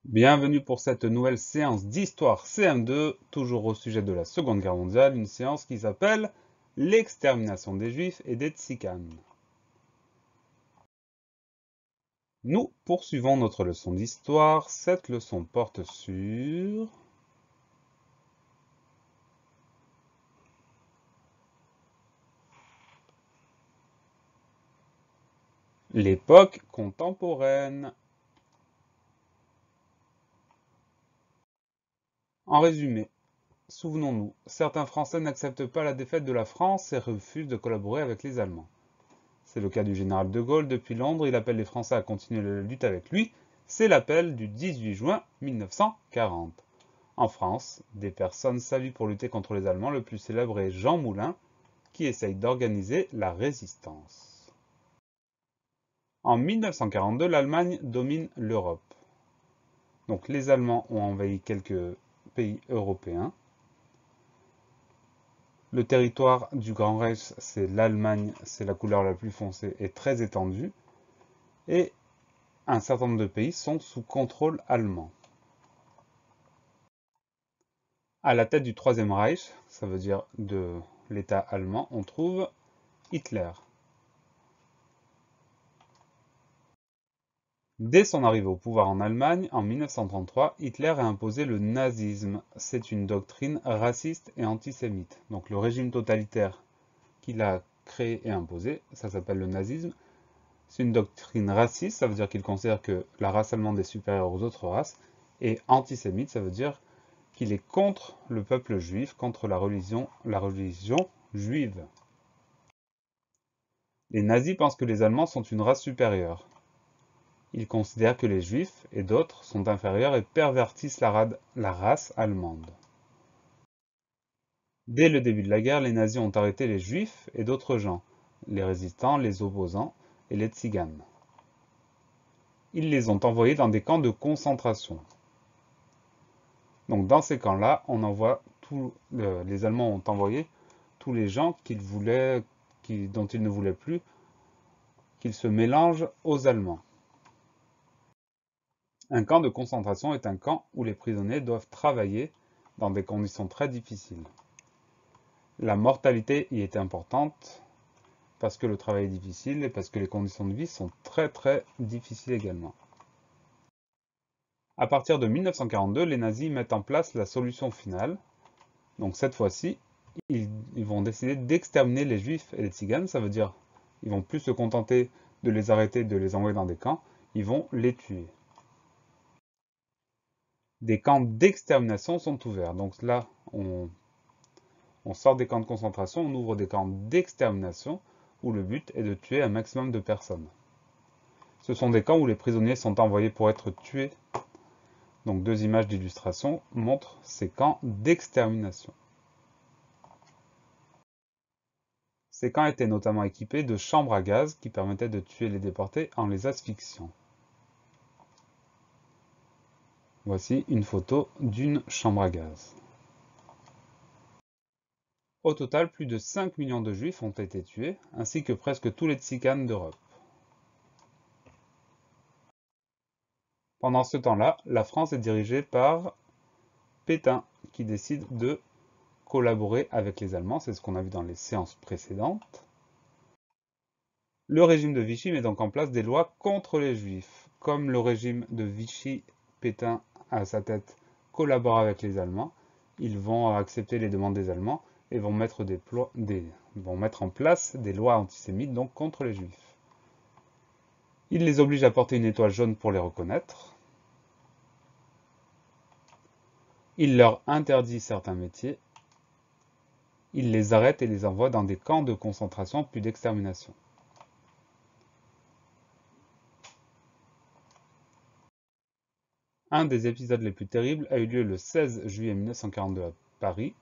Bienvenue pour cette nouvelle séance d'histoire CM2, toujours au sujet de la Seconde Guerre mondiale, une séance qui s'appelle l'extermination des Juifs et des Tziganes. Nous poursuivons notre leçon d'histoire. Cette leçon porte sur l'époque contemporaine. En résumé, souvenons-nous, certains Français n'acceptent pas la défaite de la France et refusent de collaborer avec les Allemands. C'est le cas du général de Gaulle. Depuis Londres, il appelle les Français à continuer la lutte avec lui. C'est l'appel du 18 juin 1940. En France, des personnes s'allient pour lutter contre les Allemands. Le plus célèbre est Jean Moulin, qui essaye d'organiser la résistance. En 1942, l'Allemagne domine l'Europe. Donc les Allemands ont envahi quelques pays européens. Le territoire du Grand Reich, c'est l'Allemagne, c'est la couleur la plus foncée et très étendue. Et un certain nombre de pays sont sous contrôle allemand. À la tête du Troisième Reich, ça veut dire de l'État allemand, on trouve Hitler. Dès son arrivée au pouvoir en Allemagne, en 1933, Hitler a imposé le nazisme. C'est une doctrine raciste et antisémite. Donc le régime totalitaire qu'il a créé et imposé, ça s'appelle le nazisme. C'est une doctrine raciste, ça veut dire qu'il considère que la race allemande est supérieure aux autres races. Et antisémite, ça veut dire qu'il est contre le peuple juif, contre la religion juive. Les nazis pensent que les Allemands sont une race supérieure. Ils considèrent que les Juifs et d'autres sont inférieurs et pervertissent la race allemande. Dès le début de la guerre, les nazis ont arrêté les Juifs et d'autres gens, les résistants, les opposants et les tziganes. Ils les ont envoyés dans des camps de concentration. Donc dans ces camps-là, les Allemands ont envoyé tous les gens dont ils ne voulaient plus qu'ils se mélangent aux Allemands. Un camp de concentration est un camp où les prisonniers doivent travailler dans des conditions très difficiles. La mortalité y est importante parce que le travail est difficile et parce que les conditions de vie sont très très difficiles également. À partir de 1942, les nazis mettent en place la solution finale. Donc cette fois-ci, ils vont décider d'exterminer les juifs et les tziganes. Ça veut dire ils vont plus se contenter de les arrêter, de les envoyer dans des camps, ils vont les tuer. Des camps d'extermination sont ouverts. Donc là, on sort des camps de concentration, on ouvre des camps d'extermination où le but est de tuer un maximum de personnes. Ce sont des camps où les prisonniers sont envoyés pour être tués. Donc deux images d'illustration montrent ces camps d'extermination. Ces camps étaient notamment équipés de chambres à gaz qui permettaient de tuer les déportés en les asphyxiant. Voici une photo d'une chambre à gaz. Au total, plus de 5 millions de juifs ont été tués, ainsi que presque tous les tziganes d'Europe. Pendant ce temps-là, la France est dirigée par Pétain, qui décide de collaborer avec les Allemands, c'est ce qu'on a vu dans les séances précédentes. Le régime de Vichy met donc en place des lois contre les Juifs. Comme le régime de Vichy, Pétain à sa tête collabore avec les Allemands, ils vont accepter les demandes des Allemands et vont mettre en place des lois antisémites donc contre les Juifs. Il les oblige à porter une étoile jaune pour les reconnaître. Il leur interdit certains métiers. Il les arrête et les envoie dans des camps de concentration puis d'extermination. Un des épisodes les plus terribles a eu lieu le 16 juillet 1942 à Paris.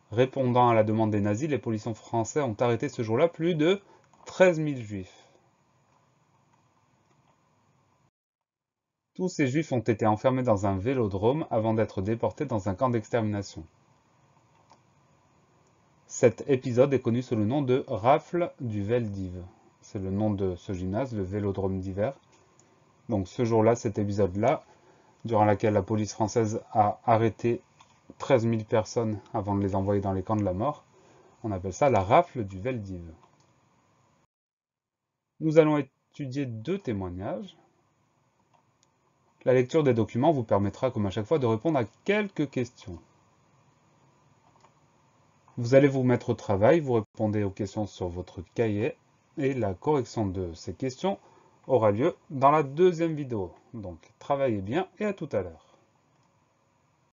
Répondant à la demande des nazis, les policiers français ont arrêté ce jour-là plus de 13 000 juifs. Tous ces juifs ont été enfermés dans un vélodrome avant d'être déportés dans un camp d'extermination. Cet épisode est connu sous le nom de rafle du Veldiv. C'est le nom de ce gymnase, le vélodrome d'hiver. Donc ce jour-là, cet épisode-là, durant laquelle la police française a arrêté 13 000 personnes avant de les envoyer dans les camps de la mort. On appelle ça la rafle du Veldiv. Nous allons étudier 2 témoignages. La lecture des documents vous permettra, comme à chaque fois, de répondre à quelques questions. Vous allez vous mettre au travail, vous répondez aux questions sur votre cahier, et la correction de ces questions aura lieu dans la deuxième vidéo. Donc, travaillez bien et à tout à l'heure.